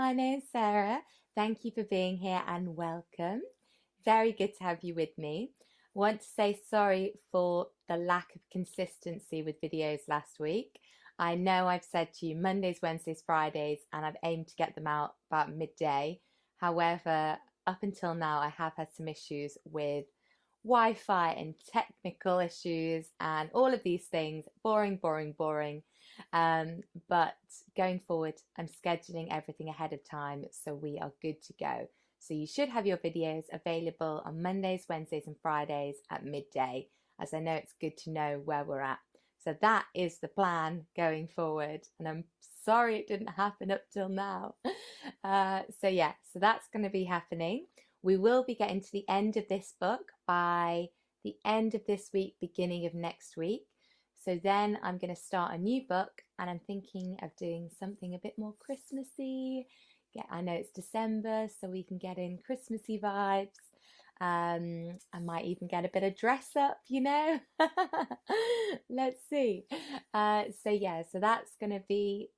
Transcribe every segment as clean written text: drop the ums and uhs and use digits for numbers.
my name's Sarah. Thank you for being here and welcome. Very good to have you with me. Want to say sorry for the lack of consistency with videos last week. I know I've said to you Mondays, Wednesdays, Fridays, and I've aimed to get them out about midday. However, up until now, I have had some issues with Wi-Fi and technical issues and all of these things. Boring, boring, boring. But going forward, I'm scheduling everything ahead of time so we are good to go. So you should have your videos available on Mondays, Wednesdays, and Fridays at midday, as I know it's good to know where we're at. So that is the plan going forward. And I'm sorry it didn't happen up till now. So that's going to be happening. We will be getting to the end of this book by the end of this week, beginning of next week. So then I'm going to start a new book and I'm thinking of doing something a bit more Christmassy. Yeah, I know it's December, so we can get in Christmassy vibes. I might even get a bit of dress up, you know. Let's see. So that's going to be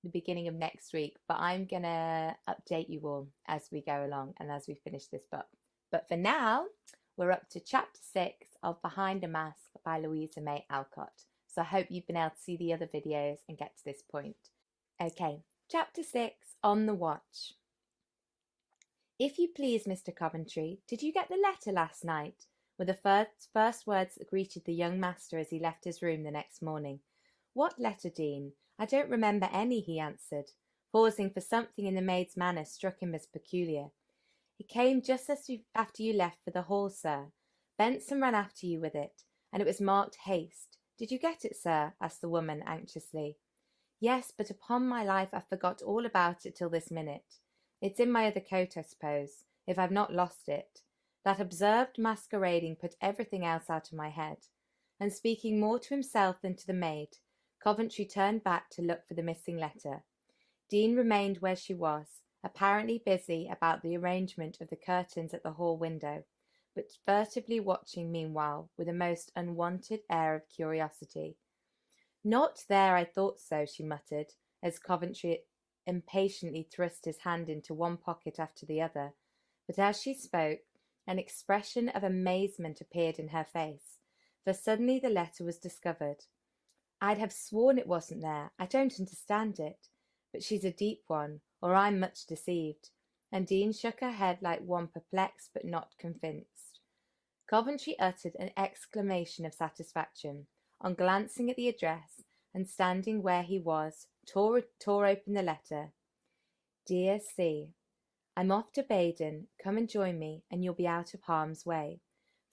the beginning of next week, but I'm going to update you all as we go along and as we finish this book. But for now, we're up to chapter 6 of Behind a Mask by Louisa May Alcott. So I hope you've been able to see the other videos and get to this point. Okay, chapter 6, On the Watch. If you please, Mr. Coventry, did you get the letter last night? Were the first words that greeted the young master as he left his room the next morning. What letter, Dean? I don't remember any, he answered, pausing for something in the maid's manner struck him as peculiar. It came just after you left for the hall, sir. Benson ran after you with it, and it was marked haste. Did you get it, sir? Asked the woman anxiously. Yes, but upon my life I forgot all about it till this minute. It's in my other coat, I suppose, if I've not lost it. That observed masquerading put everything else out of my head. And speaking more to himself than to the maid, Coventry turned back to look for the missing letter. Dean remained where she was, apparently busy about the arrangement of the curtains at the hall window, but furtively watching meanwhile with a most unwonted air of curiosity. Not there, I thought so, she muttered, as Coventry impatiently thrust his hand into one pocket after the other, but as she spoke, an expression of amazement appeared in her face, for suddenly the letter was discovered. I'd have sworn it wasn't there. I don't understand it. But she's a deep one, or I'm much deceived. And Dean shook her head like one perplexed but not convinced. Coventry uttered an exclamation of satisfaction on glancing at the address and standing where he was, tore open the letter. Dear C, I'm off to Baden. Come and join me, and you'll be out of harm's way.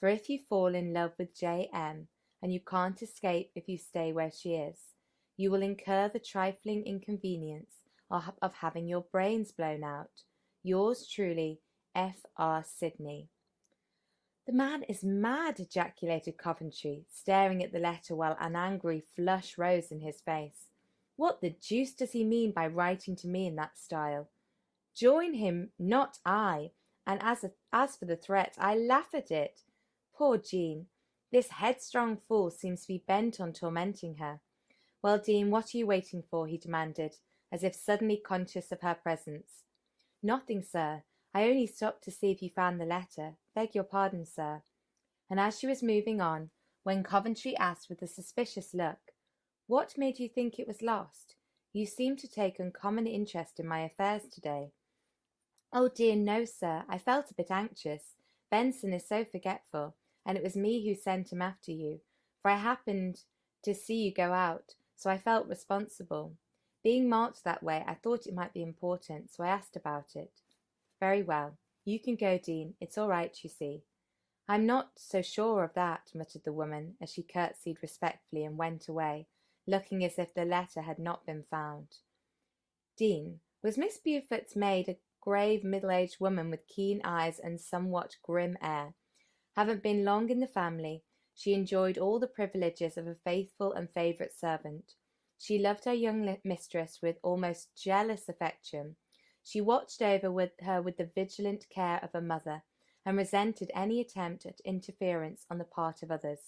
For if you fall in love with J.M., and you can't escape if you stay where she is, you will incur the trifling inconvenience of having your brains blown out. Yours truly, F.R. Sidney. The man is mad, ejaculated Coventry, staring at the letter while an angry flush rose in his face. What the deuce does he mean by writing to me in that style? Join him, not I. And as for the threat, I laugh at it. Poor Jean. This headstrong fool seems to be bent on tormenting her. Well, Dean, what are you waiting for? He demanded, as if suddenly conscious of her presence. Nothing, sir. I only stopped to see if you found the letter. Beg your pardon, sir. And as she was moving on, when Coventry asked with a suspicious look, What made you think it was lost? You seem to take uncommon interest in my affairs today. Oh dear, no, sir. I felt a bit anxious. Benson is so forgetful, and it was me who sent him after you, for I happened to see you go out, so I felt responsible. Being marked that way, I thought it might be important, so I asked about it. Very well. You can go, Dean. It's all right, you see. I'm not so sure of that, muttered the woman, as she curtsied respectfully and went away, looking as if the letter had not been found. Dean, was Miss Beaufort's maid a grave middle-aged woman with keen eyes and somewhat grim air? Having been long in the family, she enjoyed all the privileges of a faithful and favourite servant. She loved her young mistress with almost jealous affection. She watched over her with the vigilant care of a mother, and resented any attempt at interference on the part of others.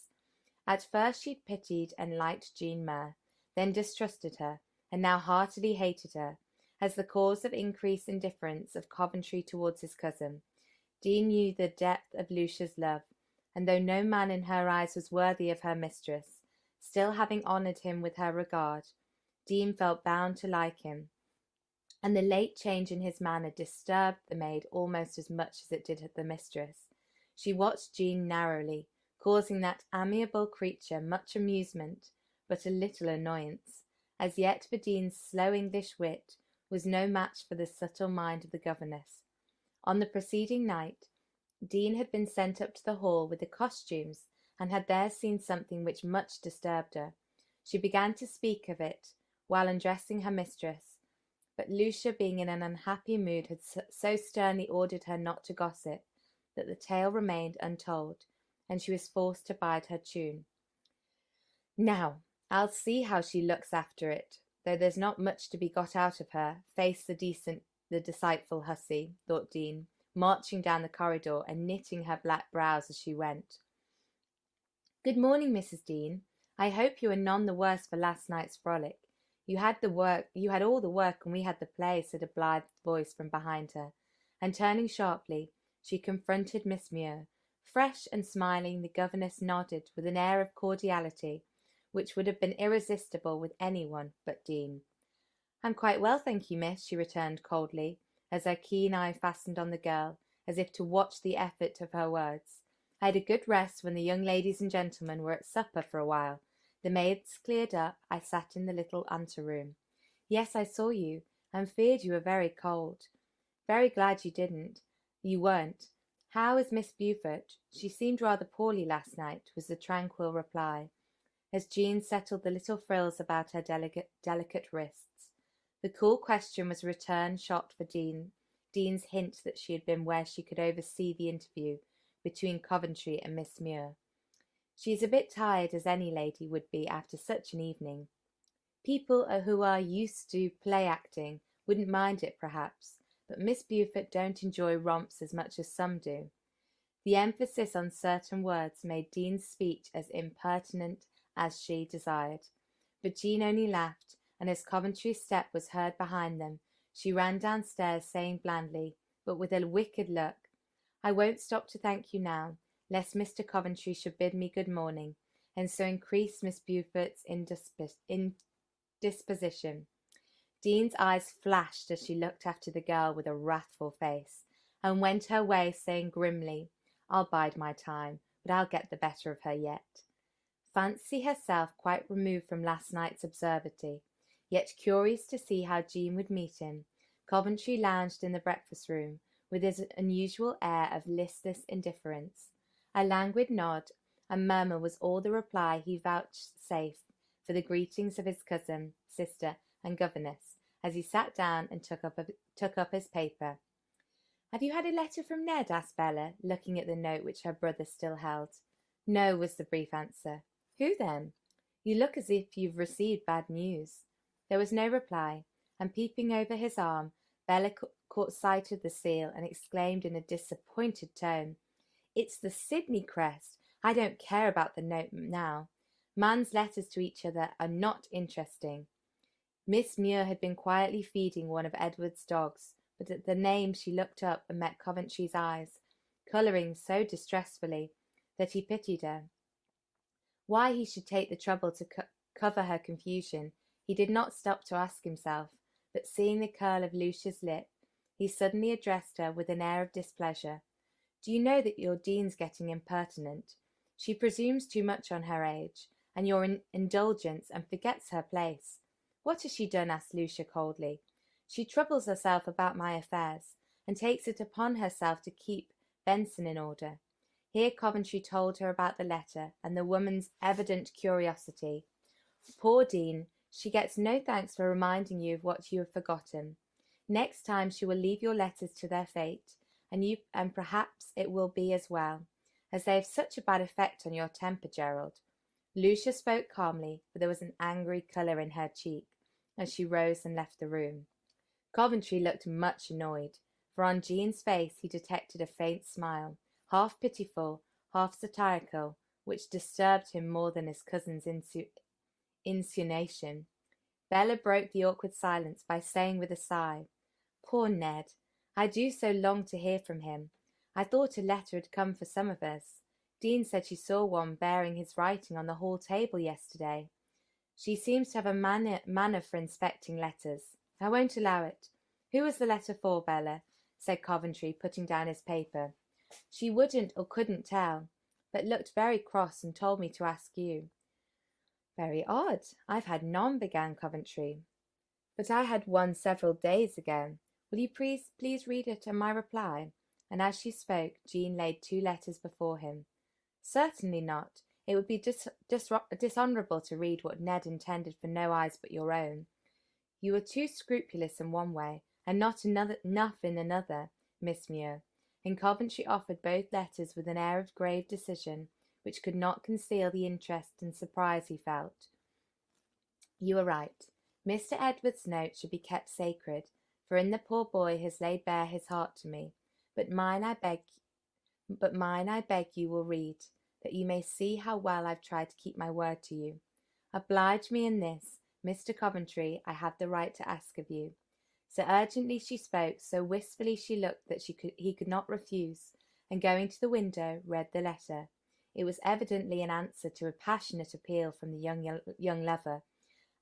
At first she pitied and liked Jean Murr, then distrusted her, and now heartily hated her, as the cause of increased indifference of Coventry towards his cousin. Dean knew the depth of Lucia's love, and though no man in her eyes was worthy of her mistress, still having honoured him with her regard, Dean felt bound to like him, and the late change in his manner disturbed the maid almost as much as it did the mistress. She watched Jean narrowly, causing that amiable creature much amusement, but a little annoyance. As yet for Dean's slow English wit was no match for the subtle mind of the governess. On the preceding night, Dean had been sent up to the hall with the costumes, and had there seen something which much disturbed her. She began to speak of it while undressing her mistress, but Lucia, being in an unhappy mood, had so sternly ordered her not to gossip, that the tale remained untold, and she was forced to bide her tune. Now, I'll see how she looks after it, though there's not much to be got out of her. Face the deceitful hussy, thought Dean, marching down the corridor and knitting her black brows as she went. Good morning, Mrs. Dean. I hope you are none the worse for last night's frolic. You had all the work, and we had the play, said a blithe voice from behind her, and turning sharply, she confronted Miss Muir. Fresh and smiling, the governess nodded with an air of cordiality which would have been irresistible with anyone but Dean. I'm quite well, thank you, miss, she returned coldly, as her keen eye fastened on the girl, as if to watch the effort of her words. I had a good rest when the young ladies and gentlemen were at supper for a while. The maids cleared up. I sat in the little anteroom. Yes, I saw you, and feared you were very cold. Very glad you weren't. How is Miss Beaufort? She seemed rather poorly last night, was the tranquil reply, as Jean settled the little frills about her delicate wrists. The cool question was a return shot for Dean's hint that she had been where she could oversee the interview between Coventry and Miss Muir. She is a bit tired, as any lady would be after such an evening. People who are used to play acting wouldn't mind it, perhaps, but Miss Beaufort don't enjoy romps as much as some do. The emphasis on certain words made Dean's speech as impertinent as she desired, but Jean only laughed, and as Coventry's step was heard behind them, she ran downstairs, saying blandly, but with a wicked look, I won't stop to thank you now, lest Mr. Coventry should bid me good morning, and so increase Miss Beaufort's indisposition. Dean's eyes flashed as she looked after the girl with a wrathful face, and went her way, saying grimly, I'll bide my time, but I'll get the better of her yet. Fancy herself quite removed from last night's absurdity, yet curious to see how Jean would meet him, Coventry lounged in the breakfast-room with his unusual air of listless indifference. A languid nod and murmur was all the reply he vouchsafed for the greetings of his cousin, sister, and governess, as he sat down and took up his paper. Have you had a letter from Ned? Asked Bella, looking at the note which her brother still held. No, was the brief answer. Who then? You look as if you've received bad news. There was no reply, and peeping over his arm, Bella caught sight of the seal and exclaimed in a disappointed tone, It's the Sydney crest. I don't care about the note now. Man's letters to each other are not interesting. Miss Muir had been quietly feeding one of Edward's dogs, but at the name she looked up and met Coventry's eyes, colouring so distressfully that he pitied her. Why he should take the trouble to cover her confusion, he did not stop to ask himself, but seeing the curl of Lucia's lip, he suddenly addressed her with an air of displeasure. Do you know that your Dean's getting impertinent? She presumes too much on her age, and your indulgence, and forgets her place. What has she done? Asked Lucia coldly. She troubles herself about my affairs, and takes it upon herself to keep Benson in order. Here Coventry told her about the letter, and the woman's evident curiosity. Poor Dean, she gets no thanks for reminding you of what you have forgotten. Next time she will leave your letters to their fate, and perhaps it will be as well, as they have such a bad effect on your temper, Gerald. Lucia spoke calmly, but there was an angry colour in her cheek, as she rose and left the room. Coventry looked much annoyed, for on Jean's face he detected a faint smile, half pitiful, half satirical, which disturbed him more than his cousin's insinuation. Bella broke the awkward silence by saying with a sigh, "Poor Ned. I do so long to hear from him. I thought a letter had come for some of us. Dean said she saw one bearing his writing on the hall table yesterday. She seems to have a manner for inspecting letters. I won't allow it. Who was the letter for, Bella?" said Coventry, putting down his paper. She wouldn't or couldn't tell, but looked very cross and told me to ask you. "Very odd. I've had none," began Coventry. "But I had one several days ago. Will you please read it and my reply?" And as she spoke, Jean laid 2 letters before him. "Certainly not. It would be dishonourable to read what Ned intended for no eyes but your own. You are too scrupulous in one way, and not enough in another, Miss Muir." And Coventry offered both letters with an air of grave decision, which could not conceal the interest and surprise he felt. "You are right. Mr. Edward's note should be kept sacred, for in the poor boy has laid bare his heart to me. But mine I beg you will read, that you may see how well I've tried to keep my word to you. Oblige me in this, Mr. Coventry, I have the right to ask of you." So urgently she spoke, so wistfully she looked that he could not refuse, and going to the window, read the letter. It was evidently an answer to a passionate appeal from the young lover,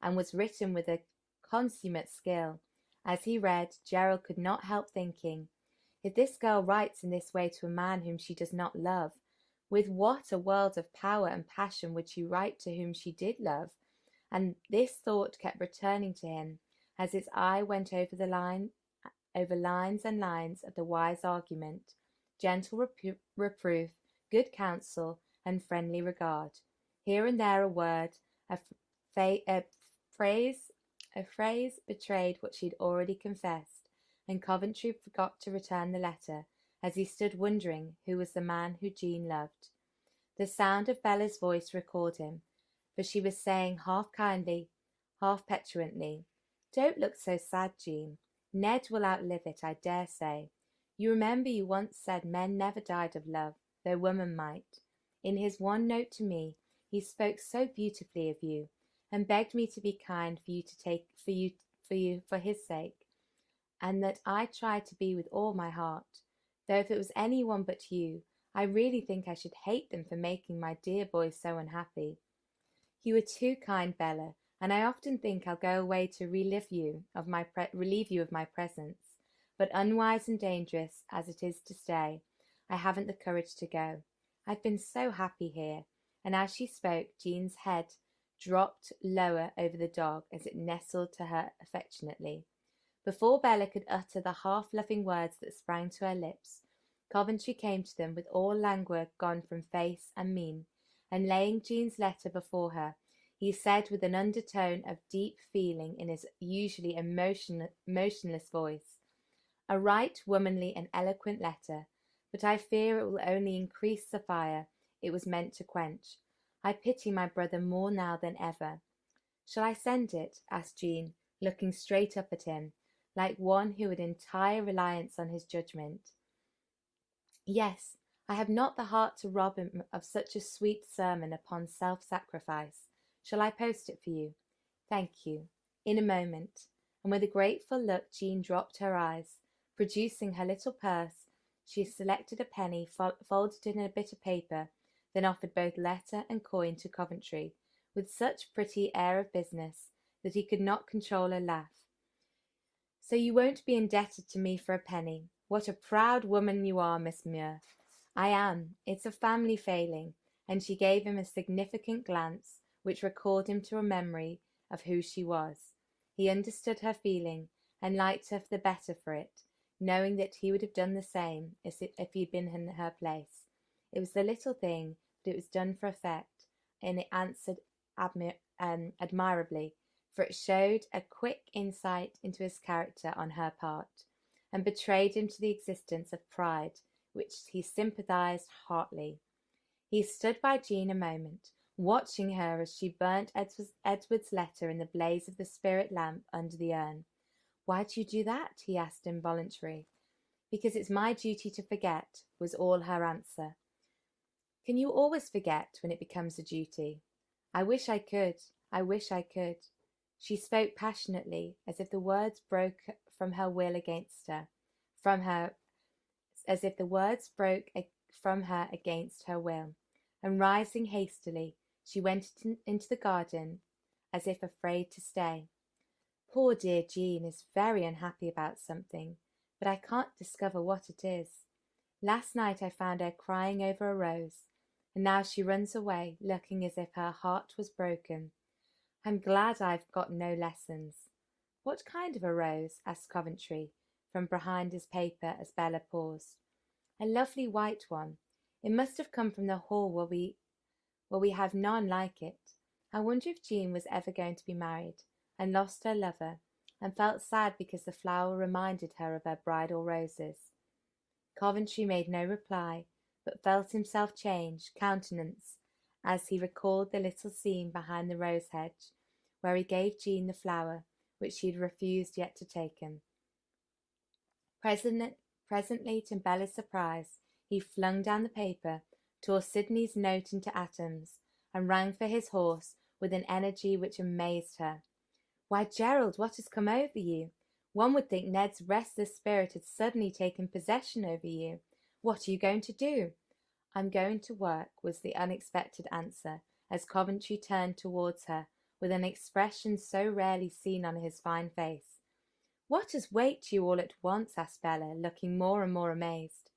and was written with a consummate skill. As he read, Gerald could not help thinking, if this girl writes in this way to a man whom she does not love, with what a world of power and passion would she write to whom she did love? And this thought kept returning to him, as his eye went over lines and lines of the wise argument, gentle reproof, good counsel, and friendly regard. Here and there a word, a phrase betrayed what she had already confessed, and Coventry forgot to return the letter, as he stood wondering who was the man who Jean loved. The sound of Bella's voice recalled him, for she was saying half kindly, half petulantly, "Don't look so sad, Jean. Ned will outlive it, I dare say. You remember you once said men never died of love, though women might. In his one note to me, he spoke so beautifully of you, and begged me to be kind for his sake, and that I tried to be with all my heart, though if it was any one but you, I really think I should hate them for making my dear boy so unhappy. You are too kind, Bella, and I often think I'll go away to relieve you of my presence, but unwise and dangerous as it is to stay, I haven't the courage to go. I've been so happy here." And as she spoke, Jean's head dropped lower over the dog as it nestled to her affectionately. Before Bella could utter the half-loving words that sprang to her lips, Coventry came to them with all languor gone from face and mien, and laying Jean's letter before her, he said with an undertone of deep feeling in his usually motionless voice, "A right womanly and eloquent letter, but I fear it will only increase the fire it was meant to quench. I pity my brother more now than ever." "Shall I send it?" asked Jean, looking straight up at him, like one who had entire reliance on his judgment. "Yes, I have not the heart to rob him of such a sweet sermon upon self-sacrifice. Shall I post it for you?" "Thank you. In a moment." And with a grateful look Jean dropped her eyes. Producing her little purse, she selected a penny, folded it in a bit of paper, then offered both letter and coin to Coventry, with such pretty air of business that he could not control a laugh. "So you won't be indebted to me for a penny. What a proud woman you are, Miss Muir." "I am. It's a family failing." And she gave him a significant glance, which recalled him to a memory of who she was. He understood her feeling, and liked her the better for it, knowing that he would have done the same if he had been in her place. It was the little thing, but it was done for effect, and it answered admirably, for it showed a quick insight into his character on her part, and betrayed him to the existence of pride, which he sympathized heartily. He stood by Jean a moment, watching her as she burnt Edward's letter in the blaze of the spirit lamp under the urn. "Why do you do that?" he asked involuntarily. "Because it's my duty to forget," was all her answer. "Can you always forget when it becomes a duty?" "I wish I could. I wish I could." She spoke passionately, as if the words broke from her will against her, from her, as if the words broke from her against her will, and rising hastily, she went into the garden, as if afraid to stay. Poor dear Jean is very unhappy about something, but I can't discover what it is. Last night I found her crying over a rose, and now she runs away, looking as if her heart was broken. I'm glad I've got no lessons. What kind of a rose? Asked Coventry, from behind his paper as Bella paused. A lovely white one. It must have come from the hall where we have none like it. I wonder if Jean was ever going to be married, and lost her lover, and felt sad because the flower reminded her of her bridal roses. Coventry made no reply, but felt himself change countenance as he recalled the little scene behind the rose hedge, where he gave Jean the flower which she had refused yet to take him. Presently, to Bella's surprise, he flung down the paper, tore Sidney's note into atoms, and rang for his horse with an energy which amazed her. Why, Gerald, what has come over you? One would think Ned's restless spirit had suddenly taken possession over you. What are you going to do? I'm going to work, was the unexpected answer, as Coventry turned towards her, with an expression so rarely seen on his fine face. What has waked you all at once? Asked Bella, looking more and more amazed.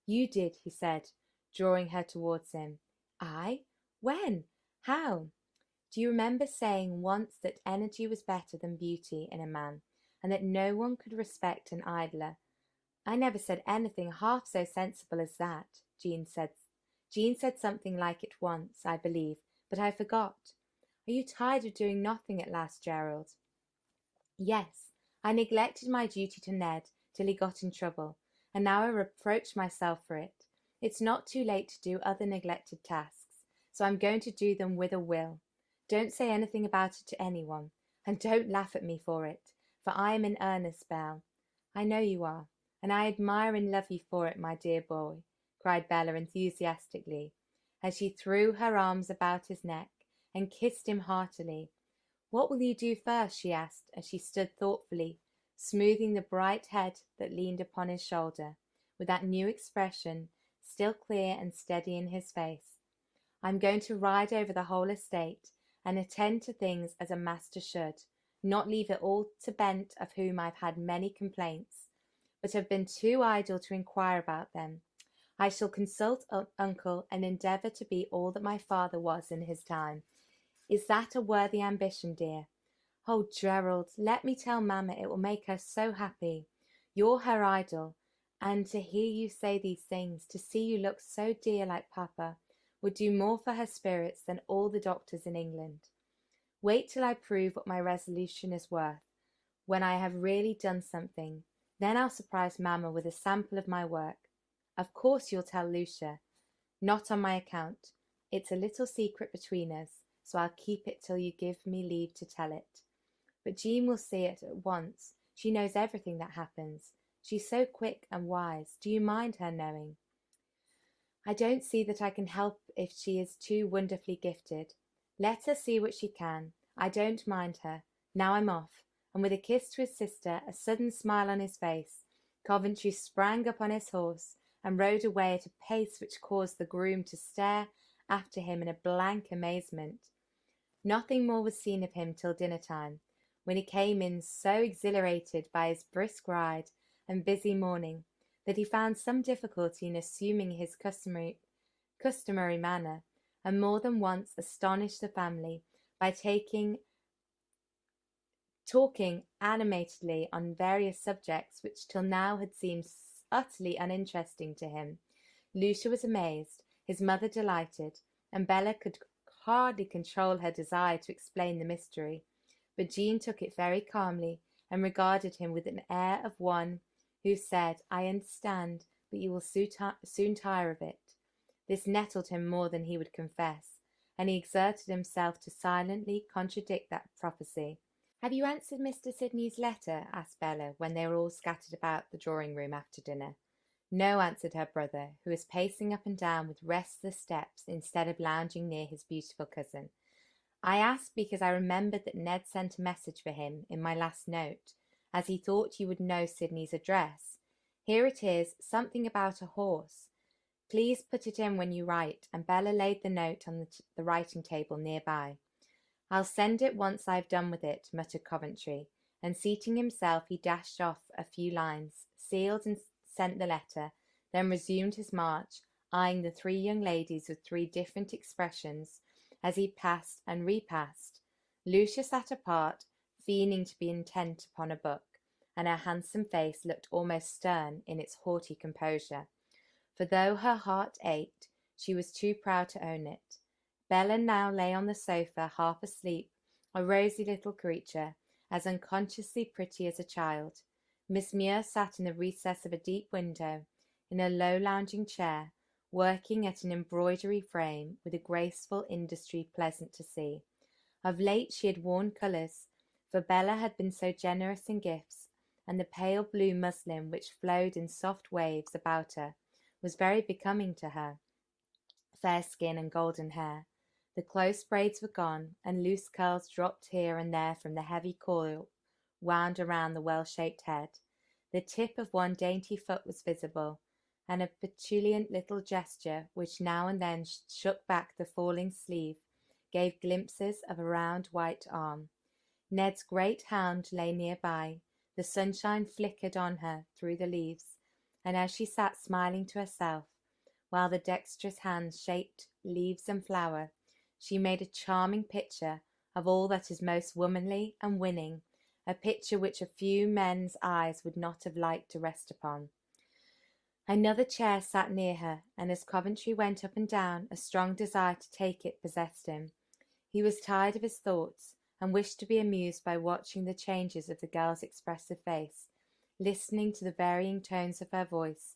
You did, he said, drawing her towards him. I? When? How? Do you remember saying once that energy was better than beauty in a man, and that no one could respect an idler? I never said anything half so sensible as that, Jean said. Jean said something like it once, I believe, but I forgot. Are you tired of doing nothing at last, Gerald? Yes, I neglected my duty to Ned till he got in trouble, and now I reproach myself for it. It's not too late to do other neglected tasks, so I'm going to do them with a will. Don't say anything about it to anyone, and don't laugh at me for it, for I am in earnest, Belle. I know you are, and I admire and love you for it, my dear boy, cried Bella enthusiastically, as she threw her arms about his neck and kissed him heartily. What will you do first? She asked, as she stood thoughtfully, smoothing the bright head that leaned upon his shoulder, with that new expression still clear and steady in his face. I'm going to ride over the whole estate, and attend to things as a master should, not leave it all to Bent, of whom I've had many complaints, but have been too idle to inquire about them. I shall consult uncle, and endeavour to be all that my father was in his time. Is that a worthy ambition, dear? Oh, Gerald, let me tell Mamma it will make her so happy. You're her idol, and to hear you say these things, to see you look so dear like Papa, would do more for her spirits than all the doctors in England. Wait till I prove what my resolution is worth, when I have really done something. Then I'll surprise Mamma with a sample of my work. Of course you'll tell Lucia. Not on my account. It's a little secret between us, so I'll keep it till you give me leave to tell it. But Jean will see it at once. She knows everything that happens. She's so quick and wise. Do you mind her knowing? I don't see that I can help if she is too wonderfully gifted. Let her see what she can. I don't mind her. Now I'm off. And with a kiss to his sister, a sudden smile on his face, Coventry sprang up on his horse and rode away at a pace which caused the groom to stare after him in a blank amazement. Nothing more was seen of him till dinner time, when he came in so exhilarated by his brisk ride and busy morning that he found some difficulty in assuming his customary manner, and more than once astonished the family by talking animatedly on various subjects which till now had seemed utterly uninteresting to him. Lucia was amazed, his mother delighted, and Bella could hardly control her desire to explain the mystery, but Jean took it very calmly and regarded him with an air of one who said, I understand, but you will soon tire of it. This nettled him more than he would confess, and he exerted himself to silently contradict that prophecy. Have you answered Mr. Sidney's letter? Asked Bella, when they were all scattered about the drawing-room after dinner. No, answered her brother, who was pacing up and down with restless steps instead of lounging near his beautiful cousin. I asked because I remembered that Ned sent a message for him in my last note, as he thought you would know Sydney's address. Here it is, something about a horse. Please put it in when you write, and Bella laid the note on the writing table nearby. I'll send it once I've done with it, muttered Coventry, and seating himself he dashed off a few lines, sealed and sent the letter, then resumed his march, eyeing the three young ladies with three different expressions as he passed and repassed. Lucia sat apart, feigning to be intent upon a book, and her handsome face looked almost stern in its haughty composure. For though her heart ached, she was too proud to own it. Bella now lay on the sofa, half asleep, a rosy little creature, as unconsciously pretty as a child. Miss Muir sat in the recess of a deep window, in a low lounging chair, working at an embroidery frame with a graceful industry pleasant to see. Of late she had worn colours, for Bella had been so generous in gifts, and the pale blue muslin which flowed in soft waves about her was very becoming to her fair skin and golden hair. The close braids were gone, and loose curls dropped here and there from the heavy coil wound around the well-shaped head. The tip of one dainty foot was visible, and a petulant little gesture, which now and then shook back the falling sleeve, gave glimpses of a round white arm. Ned's great hound lay near-by. The sunshine flickered on her through the leaves, and as she sat smiling to herself, while the dexterous hands shaped leaves and flower, she made a charming picture of all that is most womanly and winning, a picture which a few men's eyes would not have liked to rest upon. Another chair sat near her, and as Coventry went up and down, a strong desire to take it possessed him. He was tired of his thoughts, and wished to be amused by watching the changes of the girl's expressive face, listening to the varying tones of her voice,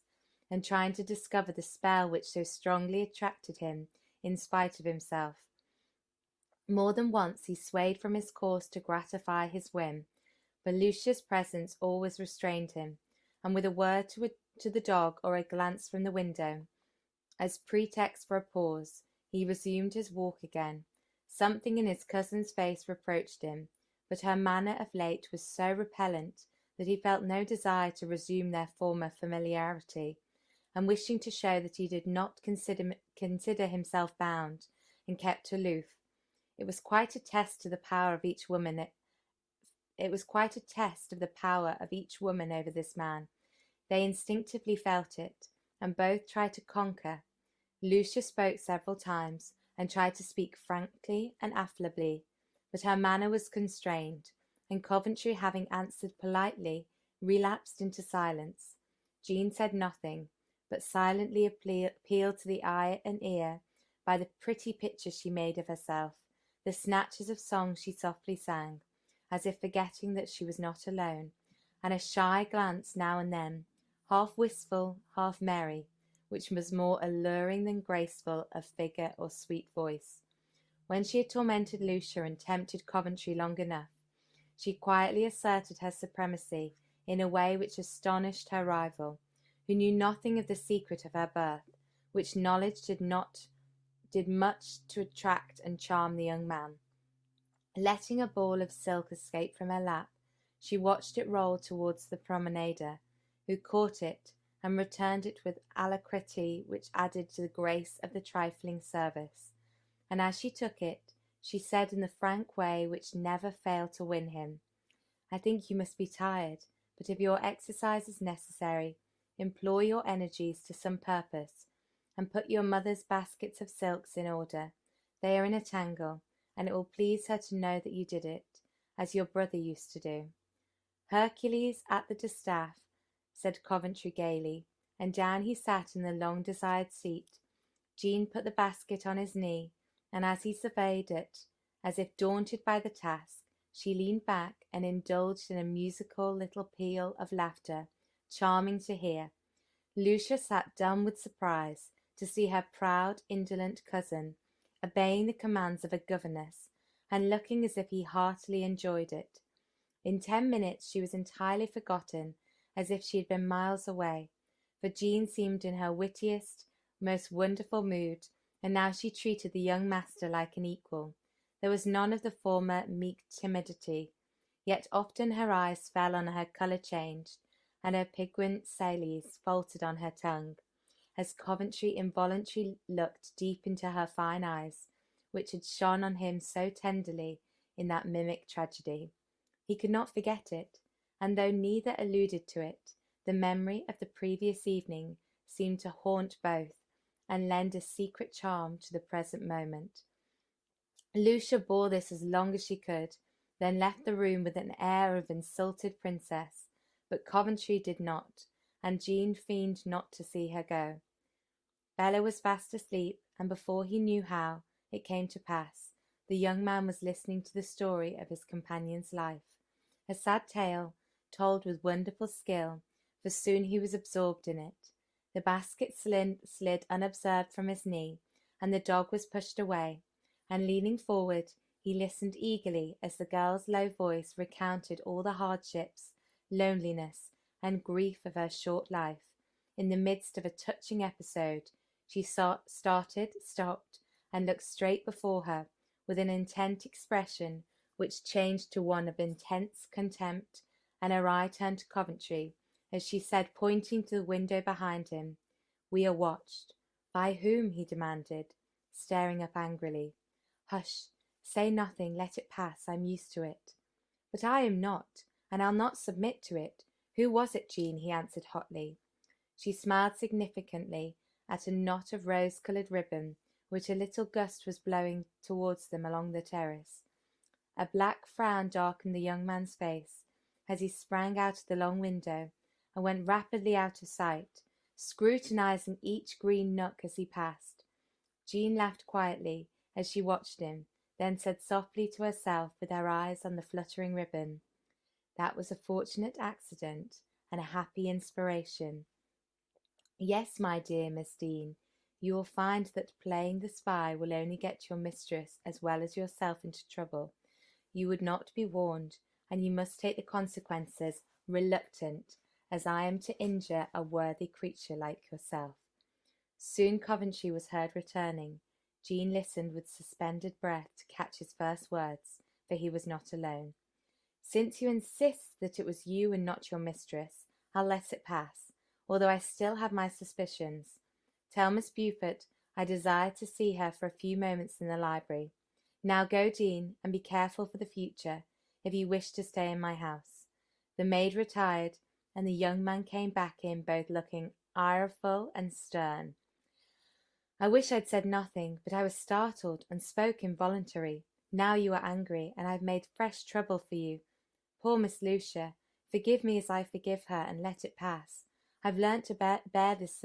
and trying to discover the spell which so strongly attracted him in spite of himself. More than once he swayed from his course to gratify his whim, but Lucia's presence always restrained him, and with a word to the dog or a glance from the window, as pretext for a pause, he resumed his walk again. Something in his cousin's face reproached him, but her manner of late was so repellent that he felt no desire to resume their former familiarity, and wishing to show that he did not consider himself bound, and kept aloof. It was quite a test of the power of each woman. It was quite a test of the power of each woman over this man. They instinctively felt it, and both tried to conquer. Lucia spoke several times, and tried to speak frankly and affably, but her manner was constrained, and Coventry, having answered politely, relapsed into silence. Jean said nothing, but silently appealed to the eye and ear by the pretty picture she made of herself, the snatches of song she softly sang, as if forgetting that she was not alone, and a shy glance now and then, half wistful, half merry, which was more alluring than graceful of figure or sweet voice. When she had tormented Lucia and tempted Coventry long enough, she quietly asserted her supremacy in a way which astonished her rival, who knew nothing of the secret of her birth, which knowledge did much to attract and charm the young man. Letting a ball of silk escape from her lap, she watched it roll towards the promenader, who caught it and returned it with alacrity which added to the grace of the trifling service. And as she took it, she said in the frank way which never failed to win him, "I think you must be tired, but if your exercise is necessary, employ your energies to some purpose, and put your mother's baskets of silks in order. They are in a tangle, and it will please her to know that you did it, as your brother used to do." "Hercules at the distaff," said Coventry gaily, and down he sat in the long-desired seat. Jean put the basket on his knee, and as he surveyed it, as if daunted by the task, she leaned back and indulged in a musical little peal of laughter, charming to hear. Lucia sat dumb with surprise to see her proud, indolent cousin obeying the commands of a governess, and looking as if he heartily enjoyed it. In 10 minutes she was entirely forgotten, as if she had been miles away, for Jean seemed in her wittiest, most wonderful mood, and now she treated the young master like an equal. There was none of the former meek timidity, yet often her eyes fell on her colour changed, and her piquant sallies faltered on her tongue, as Coventry involuntarily looked deep into her fine eyes, which had shone on him so tenderly in that mimic tragedy. He could not forget it, and though neither alluded to it, the memory of the previous evening seemed to haunt both, and lend a secret charm to the present moment. Lucia bore this as long as she could, then left the room with an air of insulted princess, but Coventry did not, and Jean feigned not to see her go. Bella was fast asleep, and before he knew how it came to pass, the young man was listening to the story of his companion's life, a sad tale, told with wonderful skill, for soon he was absorbed in it. The basket slid unobserved from his knee, and the dog was pushed away, and leaning forward, he listened eagerly as the girl's low voice recounted all the hardships, loneliness, and grief of her short life. In the midst of a touching episode, she started, stopped, and looked straight before her, with an intent expression which changed to one of intense contempt, and her eye turned to Coventry, as she said, pointing to the window behind him, "We are watched." "By whom?" he demanded, staring up angrily. "Hush, say nothing, let it pass, I'm used to it." "But I am not, and I'll not submit to it. Who was it, Jean?" he answered hotly. She smiled significantly at a knot of rose-coloured ribbon which a little gust was blowing towards them along the terrace. A black frown darkened the young man's face as he sprang out of the long window and went rapidly out of sight, scrutinizing each green nook as he passed. Jean laughed quietly as she watched him, then said softly to herself with her eyes on the fluttering ribbon, "That was a fortunate accident and a happy inspiration." "Yes, my dear Miss Dean, you will find that playing the spy will only get your mistress as well as yourself into trouble. You would not be warned, and you must take the consequences, reluctant as I am to injure a worthy creature like yourself." Soon Coventry was heard returning. Jean listened with suspended breath to catch his first words, for he was not alone. "Since you insist that it was you and not your mistress, I'll let it pass, although I still have my suspicions. Tell Miss Beaufort I desire to see her for a few moments in the library. Now go, Jean, and be careful for the future, if you wish to stay in my house." The maid retired, and the young man came back in both looking ireful and stern. "I wish I'd said nothing, but I was startled and spoke involuntarily. Now you are angry, and I've made fresh trouble for you. Poor Miss Lucia, forgive me as I forgive her, and let it pass. I've learnt to bear this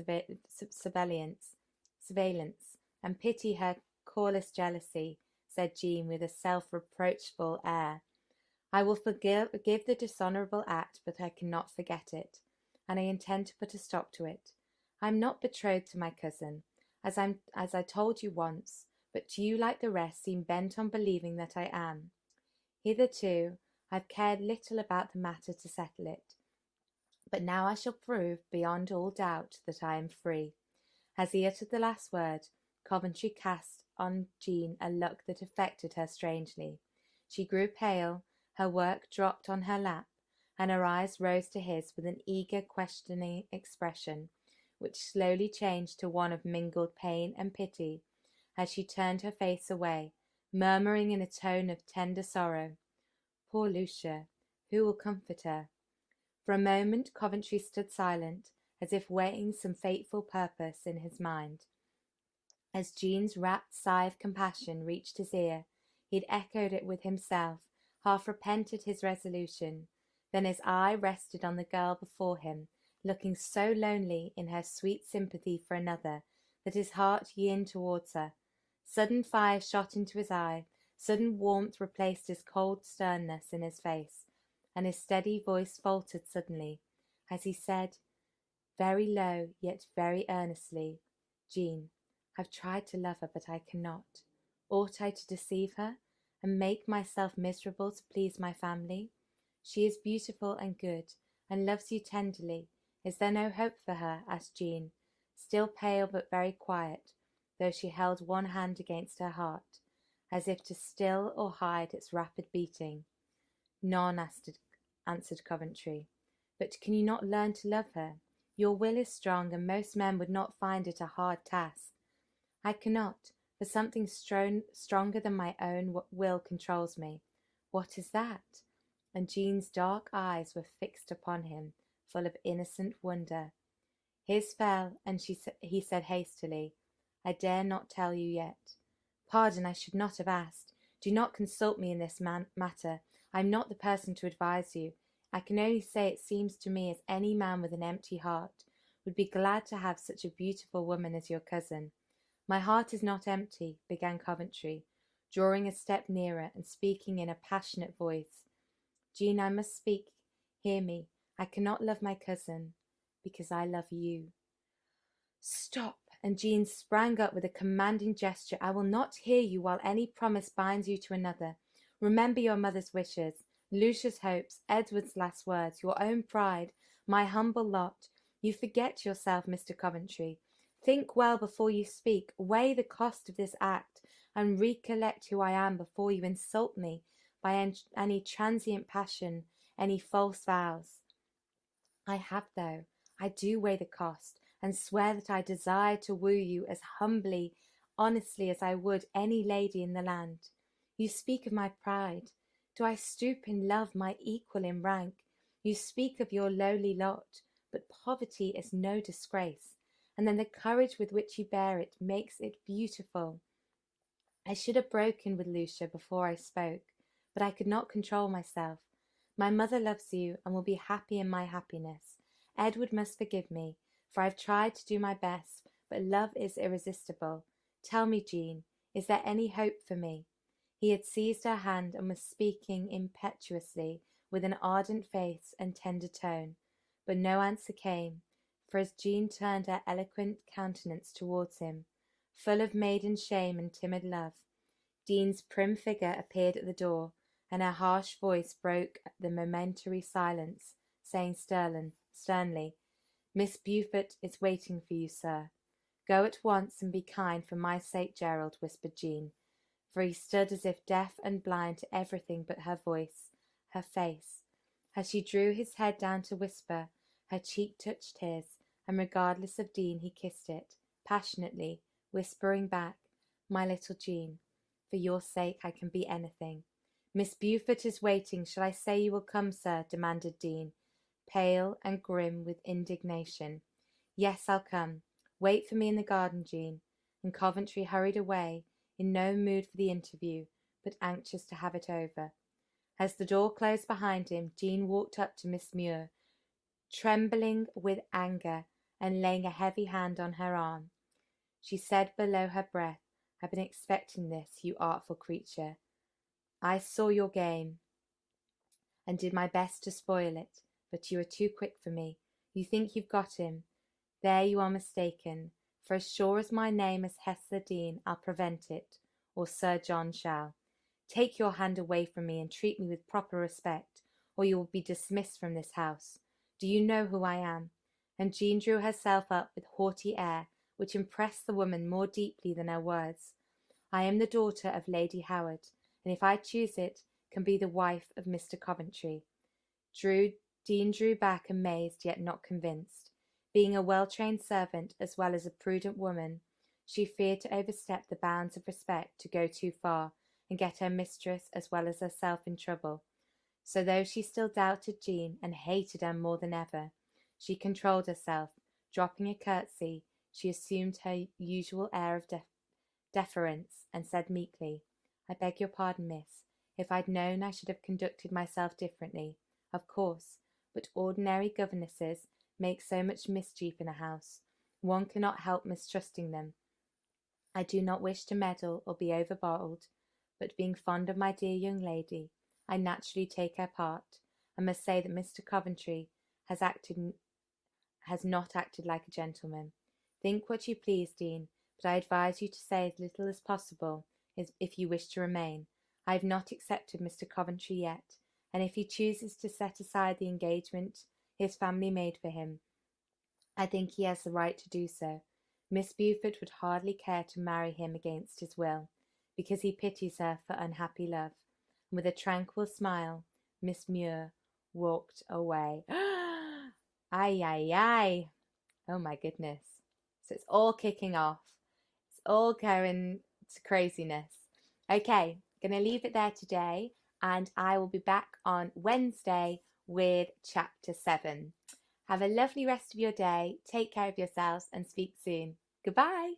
surveillance, and pity her callous jealousy," said Jean with a self-reproachful air. "I will forgive the dishonourable act, but I cannot forget it, and I intend to put a stop to it. I am not betrothed to my cousin, as I told you once, but you, like the rest, seem bent on believing that I am. Hitherto I've cared little about the matter to settle it, but now I shall prove beyond all doubt that I am free." As he uttered the last word, Coventry cast on Jean a look that affected her strangely. She grew pale, her work dropped on her lap, and her eyes rose to his with an eager, questioning expression, which slowly changed to one of mingled pain and pity, as she turned her face away, murmuring in a tone of tender sorrow, "Poor Lucia, who will comfort her?" For a moment Coventry stood silent, as if weighing some fateful purpose in his mind. As Jean's rapt sigh of compassion reached his ear, he had echoed it with himself, half repented his resolution. Then his eye rested on the girl before him, looking so lonely in her sweet sympathy for another that his heart yearned towards her. Sudden fire shot into his eye, sudden warmth replaced his cold sternness in his face, and his steady voice faltered suddenly, as he said, very low yet very earnestly, "Jean, I've tried to love her, but I cannot. Ought I to deceive her, and make myself miserable to please my family? She is beautiful and good, and loves you tenderly. Is there no hope for her?" asked Jean, still pale but very quiet, though she held one hand against her heart. as if to still or hide its rapid beating. None, answered Coventry. But can you not learn to love her? Your will is strong, and most men would not find it a hard task. I cannot, for something stronger than my own will controls me. What is that? And Jean's dark eyes were fixed upon him, full of innocent wonder. His fell, and he said hastily, I dare not tell you yet. Pardon, I should not have asked. Do not consult me in this matter. I am not the person to advise you. I can only say it seems to me as any man with an empty heart would be glad to have such a beautiful woman as your cousin. My heart is not empty, began Coventry, drawing a step nearer and speaking in a passionate voice. Jean, I must speak. Hear me. I cannot love my cousin, because I love you. Stop! And Jean sprang up with a commanding gesture. I will not hear you while any promise binds you to another. Remember your mother's wishes, Lucia's hopes, Edward's last words, your own pride, my humble lot. You forget yourself, Mr. Coventry. Think well before you speak. Weigh the cost of this act, and recollect who I am before you insult me by any transient passion, any false vows. I have, though. I do weigh the cost, and swear that I desire to woo you as humbly, honestly as I would any lady in the land. You speak of my pride. Do I stoop in love my equal in rank? You speak of your lowly lot, but poverty is no disgrace, and then the courage with which you bear it makes it beautiful. I should have broken with Lucia before I spoke, but I could not control myself. My mother loves you and will be happy in my happiness. Edward must forgive me, for I have tried to do my best, but love is irresistible. Tell me, Jean, is there any hope for me? He had seized her hand and was speaking impetuously, with an ardent face and tender tone, but no answer came, for as Jean turned her eloquent countenance towards him, full of maiden shame and timid love, Jean's prim figure appeared at the door, and her harsh voice broke the momentary silence, saying sternly, Miss Beaufort is waiting for you, sir. Go at once and be kind for my sake, Gerald, whispered Jean, for he stood as if deaf and blind to everything but her voice, her face. As she drew his head down to whisper, her cheek touched his, and regardless of Dean, he kissed it, passionately, whispering back, My little Jean, for your sake I can be anything. Miss Beaufort is waiting. Shall I say you will come, sir? Demanded Dean, pale and grim with indignation. Yes, I'll come. Wait for me in the garden, Jean. And Coventry hurried away, in no mood for the interview, but anxious to have it over. As the door closed behind him, Jean walked up to Miss Muir, trembling with anger and laying a heavy hand on her arm. She said below her breath, I've been expecting this, you artful creature. I saw your game, and did my best to spoil it, but you are too quick for me. You think you've got him. There you are mistaken, for as sure as my name is Hester Dean, I'll prevent it, or Sir John shall. Take your hand away from me and treat me with proper respect, or you will be dismissed from this house. Do you know who I am? And Jean drew herself up with haughty air, which impressed the woman more deeply than her words. I am the daughter of Lady Howard, and if I choose it, can be the wife of Mr. Coventry. Dean drew back amazed yet not convinced. Being a well-trained servant as well as a prudent woman, she feared to overstep the bounds of respect, to go too far, and get her mistress as well as herself in trouble. So though she still doubted Jean and hated her more than ever, she controlled herself. Dropping a curtsy, she assumed her usual air of deference and said meekly, I beg your pardon, miss. If I'd known, I should have conducted myself differently, of course, but ordinary governesses make so much mischief in a house, one cannot help mistrusting them. I do not wish to meddle or be overbold, but being fond of my dear young lady, I naturally take her part, and must say that Mr. Coventry has not acted like a gentleman. Think what you please, Dean, but I advise you to say as little as possible, if you wish to remain. I have not accepted Mr. Coventry yet, and if he chooses to set aside the engagement his family made for him, I think he has the right to do so. Miss Beaufort would hardly care to marry him against his will. because he pities her for unhappy love. And with a tranquil smile, Miss Muir walked away. Ay, ay, ay. Oh my goodness. So it's all kicking off. It's all going to craziness. Okay, gonna leave it there today, and I will be back on Wednesday with chapter 7. Have a lovely rest of your day. Take care of yourselves and speak soon. Goodbye.